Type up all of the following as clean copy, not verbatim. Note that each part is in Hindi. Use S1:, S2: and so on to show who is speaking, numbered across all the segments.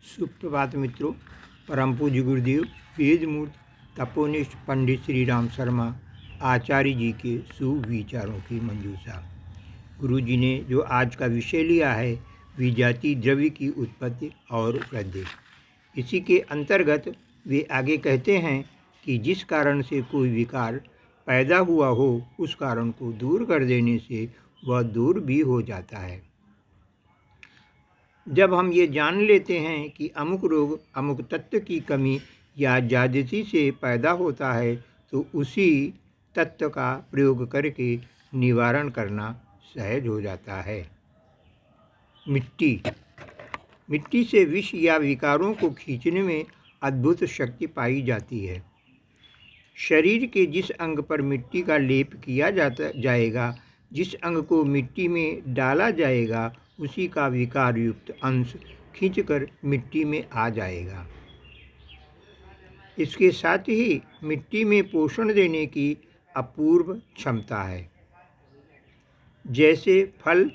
S1: सुप्रभात मित्रों। परम पूज्य गुरुदेव वेद मूर्त तपोनिष्ठ पंडित श्री राम शर्मा आचार्य जी के सुविचारों की मंजूषा। गुरु जी ने जो आज का विषय लिया है विजातीय द्रव्य की उत्पत्ति और वृद्धि, इसी के अंतर्गत वे आगे कहते हैं कि जिस कारण से कोई विकार पैदा हुआ हो उस कारण को दूर कर देने से वह दूर भी हो जाता है। जब हम ये जान लेते हैं कि अमुक रोग अमुक तत्व की कमी या ज्यादती से पैदा होता है तो उसी तत्व का प्रयोग करके निवारण करना सहज हो जाता है। मिट्टी से विष या विकारों को खींचने में अद्भुत शक्ति पाई जाती है। शरीर के जिस अंग पर मिट्टी का लेप किया जाएगा, जिस अंग को मिट्टी में डाला जाएगा, उसी का विकार युक्त अंश खींचकर मिट्टी में आ जाएगा। इसके साथ ही मिट्टी में पोषण देने की अपूर्व क्षमता है। जैसे फल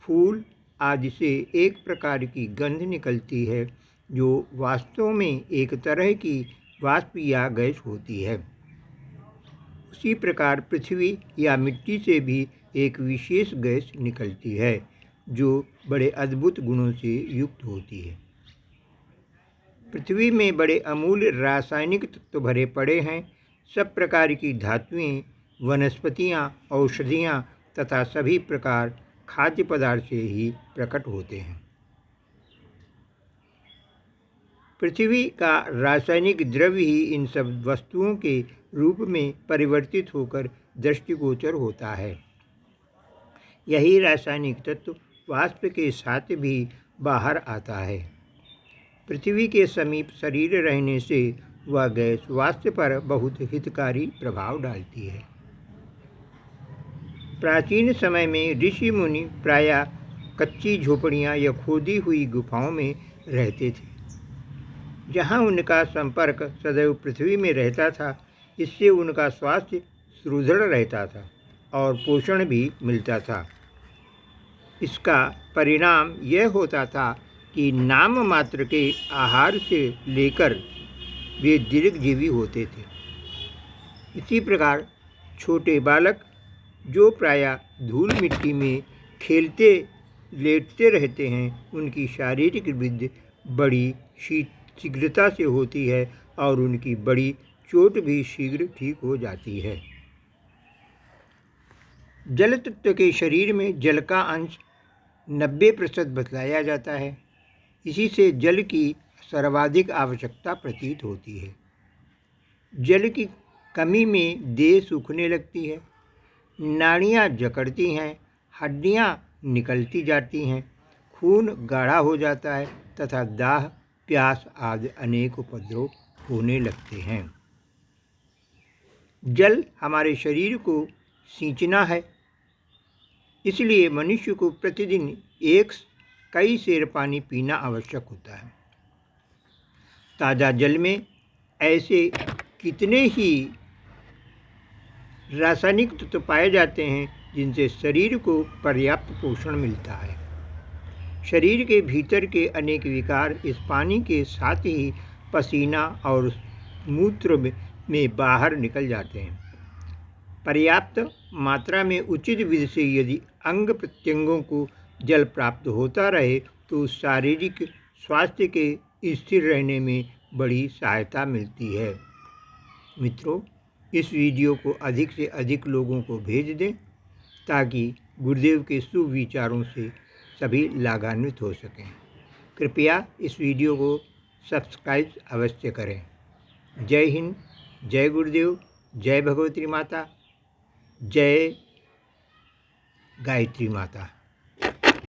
S1: फूल आदि से एक प्रकार की गंध निकलती है जो वास्तव में एक तरह की वाष्प या गैस होती है, उसी प्रकार पृथ्वी या मिट्टी से भी एक विशेष गैस निकलती है जो बड़े अद्भुत गुणों से युक्त होती है। पृथ्वी में बड़े अमूल्य रासायनिक तत्व भरे पड़े हैं। सब प्रकार की धातुएं, वनस्पतियां, औषधियां तथा सभी प्रकार खाद्य पदार्थ से ही प्रकट होते हैं। पृथ्वी का रासायनिक द्रव्य ही इन सब वस्तुओं के रूप में परिवर्तित होकर दृष्टिगोचर होता है। यही रासायनिक तत्व वाष्प के साथ भी बाहर आता है। पृथ्वी के समीप शरीर रहने से वह गैस वाष्प पर बहुत हितकारी प्रभाव डालती है। प्राचीन समय में ऋषि मुनि प्रायः कच्ची झोपड़ियाँ या खोदी हुई गुफाओं में रहते थे, जहाँ उनका संपर्क सदैव पृथ्वी में रहता था। इससे उनका स्वास्थ्य सुदृढ़ रहता था और पोषण भी मिलता था। इसका परिणाम यह होता था कि नाम मात्र के आहार से लेकर वे दीर्घजीवी होते थे। इसी प्रकार छोटे बालक जो प्रायः धूल मिट्टी में खेलते लेटते रहते हैं, उनकी शारीरिक वृद्धि बड़ी शीघ्रता से होती है और उनकी बड़ी चोट भी शीघ्र ठीक हो जाती है। जल तत्व के शरीर में जल का अंश 90% बतलाया जाता है। इसी से जल की सर्वाधिक आवश्यकता प्रतीत होती है। जल की कमी में देह सूखने लगती है, नाड़ियाँ जकड़ती हैं, हड्डियाँ निकलती जाती हैं, खून गाढ़ा हो जाता है तथा दाह प्यास आदि अनेक उपद्रव होने लगते हैं। जल हमारे शरीर को सींचना है, इसलिए मनुष्य को प्रतिदिन कई सेर पानी पीना आवश्यक होता है। ताज़ा जल में ऐसे कितने ही रासायनिक तत्व पाए जाते हैं जिनसे शरीर को पर्याप्त पोषण मिलता है। शरीर के भीतर के अनेक विकार इस पानी के साथ ही पसीना और मूत्र में बाहर निकल जाते हैं। पर्याप्त मात्रा में उचित विधि से यदि अंग प्रत्यंगों को जल प्राप्त होता रहे तो शारीरिक स्वास्थ्य के स्थिर रहने में बड़ी सहायता मिलती है। मित्रों, इस वीडियो को अधिक से अधिक लोगों को भेज दें ताकि गुरुदेव के सुविचारों से सभी लाभान्वित हो सकें। कृपया इस वीडियो को सब्सक्राइब अवश्य करें। जय हिंद, जय गुरुदेव, जय भगवती माता, जय गायत्री माता।